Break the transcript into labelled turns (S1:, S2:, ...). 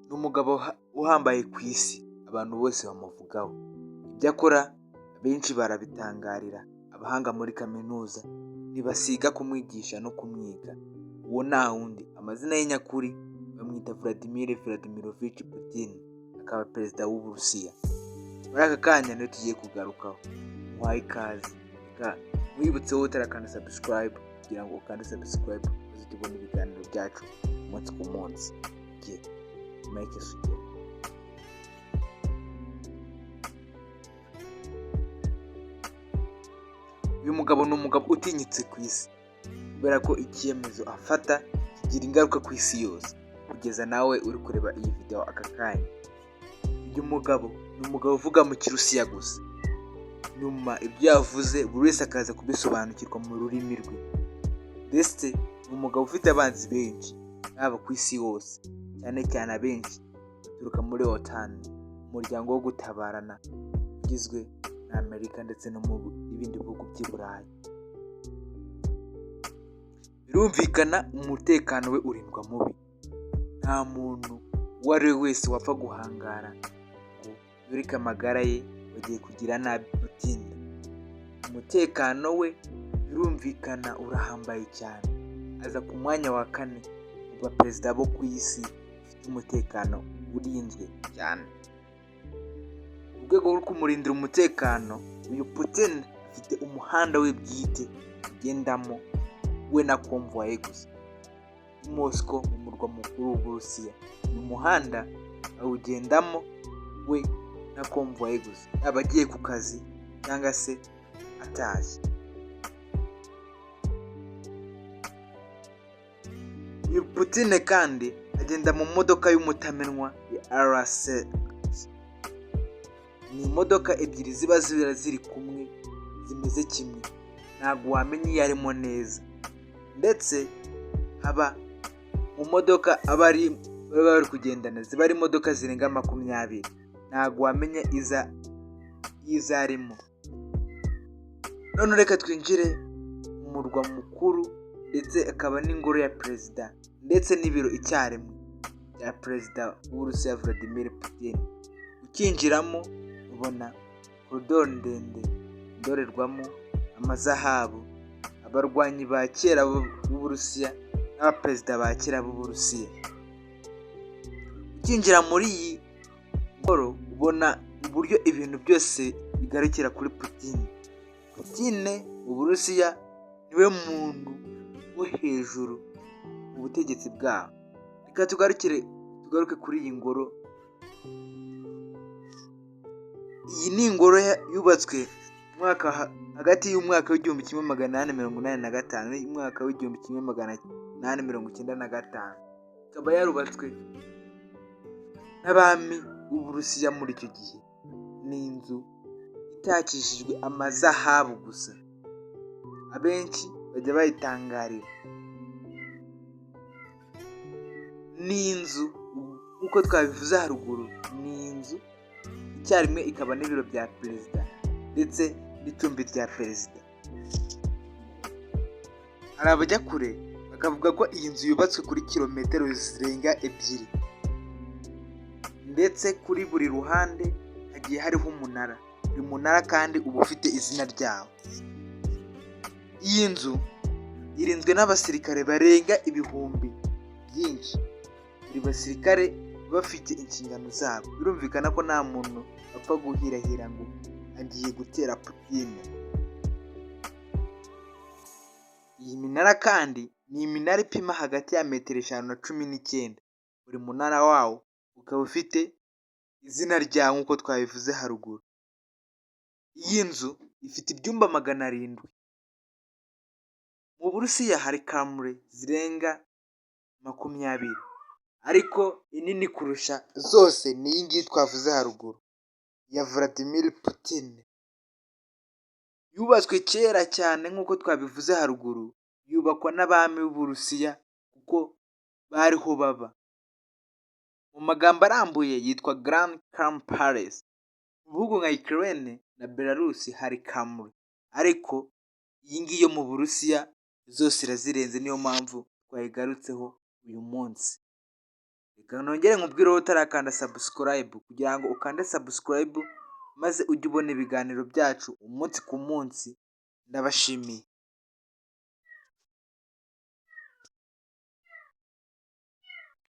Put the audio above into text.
S1: Ni umugabo uhambaye ku isi, abantu bose bamuvugaho. Ibyo akora benshi barabitangarira, abahanga muri kaminuza ntibasiga kumwigisha no kumwiga. Uwo nta wundi, amazina ye nyakuri bamwita Vladimir Vladimirovich Putin, akaba perezida w'Uburusiya. Muri aka kanya niyo tugiye kugarukaho, muhaye ikaze. Wibutse wowe utarakanda subscribe kugira ngo ukande subscribe uze tubone ibiganiro byacu umunsi ku munsi. Mike Sugira. Uyu mugabo ni umugabo utinyitse ku isi, kubera ko icyemezo afata kigira ingaruka ku isi yose, kugeza nawe uri kureba iyi video aka kanya. Uyu mugabo ni umugabo uvuga mu Kirusiya gusa, nyuma ibyo yavuze buri wese akaza kubisobanukirwa mu rurimi rwe. Ndetse ni umugabo ufite abanzi benshi, haba ku isi hose, cyane cyane abenshi baturuka muri OTAN, umuryango wo gutabarana ugizwe na Amerika ndetse no mu bindi bihugu by'i Burayi. Birumvikana umutekano we urindwa mubi, nta muntu uwo ari we wese wapfa guhangara ngo yoreke amagara ye bagiye kugira nabi Putin. Umutekano we birumvikana urahambaye cyane, aza ku mwanya wa 4 mu baperezida bo ku isi ufite umutekano urinzwe cyane. Mu rwego rwo kumurindira umutekano, uyu Putin afite umuhanda we bwite ugendamo we na convoy gusa, i Moscow mu murwa mukuru w'Uburusiya. Uyu muhanda awugendamo we na convoy gusa, yaba agiye ku kazi cyangwa se atashye. Uyu Putin kandi agenda mu modoka y'umutamenwa ya RC. Ni imodoka ebyiri ziba ziri kumwe zimeze kimwe, ntabwo wamenya iyo arimo neza. Ndetse haba mu modoka bari kugendana ziba ari imodoka zirenga 20, ntabwo wamenya iza arimo. None reka twinjire mu murwa mukuru, ndetse akaba n'ingoro ya perezida ndetse n'ibiro icyarimwe bya perezida w'Uburusiya Vladimir Putin. Ukinjiramo ubona koridoro ndende, indorerwamo, amazahabu, abarwanyi ba kera b'Uburusiya n'abaperezida ba kera b'Uburusiya. Ukinjira muri iyi ngoro ubona uburyo ibintu byose bigarukira kuri Putin. Putin Uburusiya niwe muntu wo hejuru mu butegetsi bwabo. Reka tugaruke kuri iyi ngoro. Iyi ni ingoro yubatswe hagati y'umwaka w'1885 n'umwaka w'1895. Ikaba yarubatswe n'abami b'Uburusiya muri icyo gihe. Ni inzu itakishijwe amazahabu gusa, abenshi bajya bayitangarira. Ni inzu nk'uko twabivuze haruguru, ni inzu icyarimwe ikaba n'ibiro bya perezida ndetse n'icumbi rya perezida. Hari abajya kure bakavuga ko iyi nzu yubatswe kuri kilometero zirenga 2, ndetse kuri buri ruhande hagiye hariho umunara. Buri munara kandi uba ufite izina ryawo. Iyi nzu irinzwe n'abasirikare barenga ibihumbi byinshi, buri basirikare bafite inshingano zabo. Birumvikana ko nta muntu apfa guhirahira ngo agiye gutera Putin. Iyi minara kandi ni iminara ipima hagati ya 5 na 19. Buri munara wawo ukaba ufite izina ryawo nk'uko twabivuze haruguru. Iyi nzu ifite ibyumba 700. Mu Burusiya hari kamure zirenga 20, ariko inini kurusha zose ni iyi ngiyi twavuze haruguru ya Vladimir Putin. Yubatswe kera cyane nk'uko twabivuze haruguru, yubakwa n'abami b'Uburusiya kuko bariho baba. Mu magambo arambuye yitwa Grand Kremlin Palace. Mu bihugu nka Ukraine na Belarus hari kamure, ariko iyi ngiyi yo mu Burusiya zose irazirenze, niyo mpamvu twayigarutseho uyu munsi. nongere nkubwire wowe utarakanda subscribe kugira ngo ukande subscribe maze ujye ubona ibiganiro byacu umunsi ku munsi. Ndabashimiye.